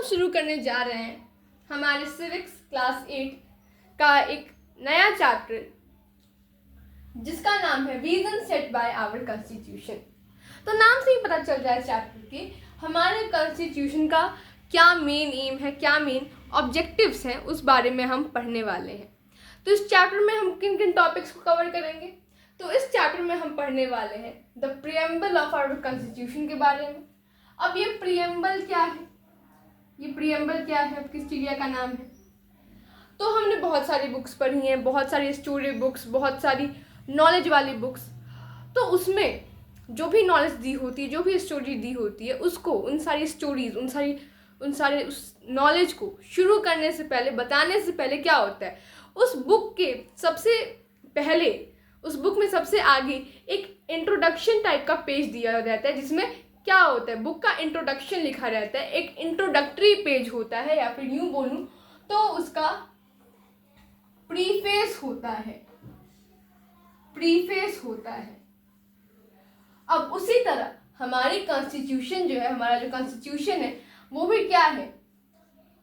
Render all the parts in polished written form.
हम शुरू करने जा रहे हैं हमारे सिविक्स क्लास 8 का एक नया चैप्टर जिसका नाम है reason set by our constitution. तो नाम से ही पता चल रहा है चैप्टर के हमारे कॉन्स्टिट्यूशन का क्या मेन एम है, क्या मेन ऑब्जेक्टिव्स हैं, उस बारे में हम पढ़ने वाले हैं। तो इस चैप्टर में हम किन किन टॉपिक्स को कवर करेंगे? तो इस चैप्टर में हम पढ़ने वाले हैं the preamble of our constitution के बारे में। अब ये प्रीएम्बल क्या है, ये प्रीएम्बल क्या है, अब किस चिड़िया का नाम है? तो हमने बहुत सारी बुक्स पढ़ी हैं, बहुत सारी स्टोरी बुक्स, बहुत सारी नॉलेज वाली बुक्स। तो उसमें जो भी नॉलेज दी होती है, जो भी स्टोरी दी होती है, उसको उन सारी स्टोरीज, उन सारे उस नॉलेज को शुरू करने से पहले, बताने से पहले क्या होता है, उस बुक के सबसे पहले, उस बुक में सबसे आगे एक इंट्रोडक्शन टाइप का पेज दिया रहता है जिसमें क्या होता है, बुक का इंट्रोडक्शन लिखा रहता है। एक इंट्रोडक्टरी पेज होता है, या फिर यूं बोलूं तो उसका प्रीफेस होता है, प्रीफेस होता है। अब उसी तरह हमारी कॉन्स्टिट्यूशन जो है, हमारा जो कॉन्स्टिट्यूशन है वो भी क्या है,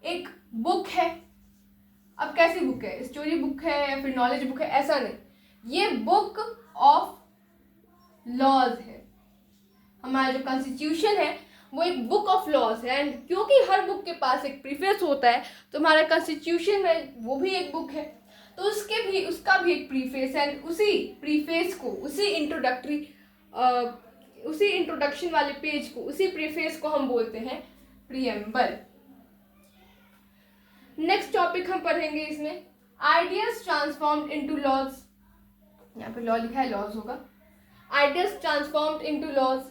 एक बुक है। अब कैसी बुक है, स्टोरी बुक है या फिर नॉलेज बुक है, ऐसा नहीं, ये बुक ऑफ लॉज है। हमारा जो कॉन्स्टिट्यूशन है वो एक बुक ऑफ लॉज है। एंड क्योंकि हर बुक के पास एक प्रीफेस होता है, तो हमारा कॉन्स्टिट्यूशन है वो भी एक बुक है, तो उसका भी एक प्रीफेस है। उसी प्रीफेस को, उसी इंट्रोडक्शन वाले पेज को, उसी प्रीफेस को हम बोलते हैं प्रीएम्बल। नेक्स्ट टॉपिक हम पढ़ेंगे इसमें आइडियाज ट्रांसफॉर्म्ड इनटू लॉज। यहाँ पे लॉ लिखा है, लॉज होगा, ideas transformed into laws.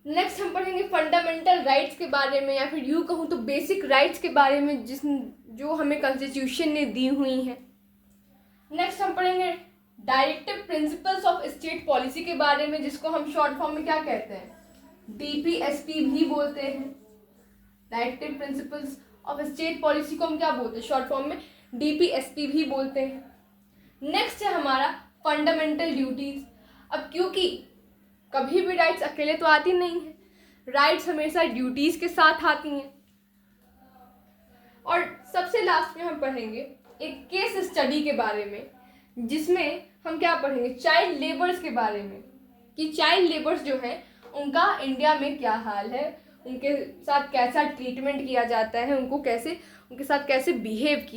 Next हम पढ़ेंगे फंडामेंटल राइट्स के बारे में, या फिर यूँ कहूँ तो बेसिक राइट्स के बारे में जो हमें कॉन्स्टिट्यूशन ने दी हुई हैं। नेक्स्ट हम पढ़ेंगे directive principles of state policy के बारे में, जिसको हम शॉर्ट फॉर्म में क्या कहते हैं, डीपीएसपी भी बोलते हैं। Directive principles of state policy को हम क्या बोलते हैं, शॉर्ट फॉर्म में डीपीएसपी भी बोलते हैं। नेक्स्ट है हमारा फंडामेंटल ड्यूटीज। अब क्योंकि कभी भी राइट्स अकेले तो आती नहीं है, राइट्स हमेशा ड्यूटीज के साथ आती हैं। और सबसे लास्ट में हम पढ़ेंगे एक केस स्टडी के बारे में, जिसमें हम क्या पढ़ेंगे, चाइल्ड लेबर्स के बारे में, कि चाइल्ड लेबर्स जो हैं उनका इंडिया में क्या हाल है, उनके साथ कैसा ट्रीटमेंट किया जाता है, उनके साथ कैसे बिहेव किया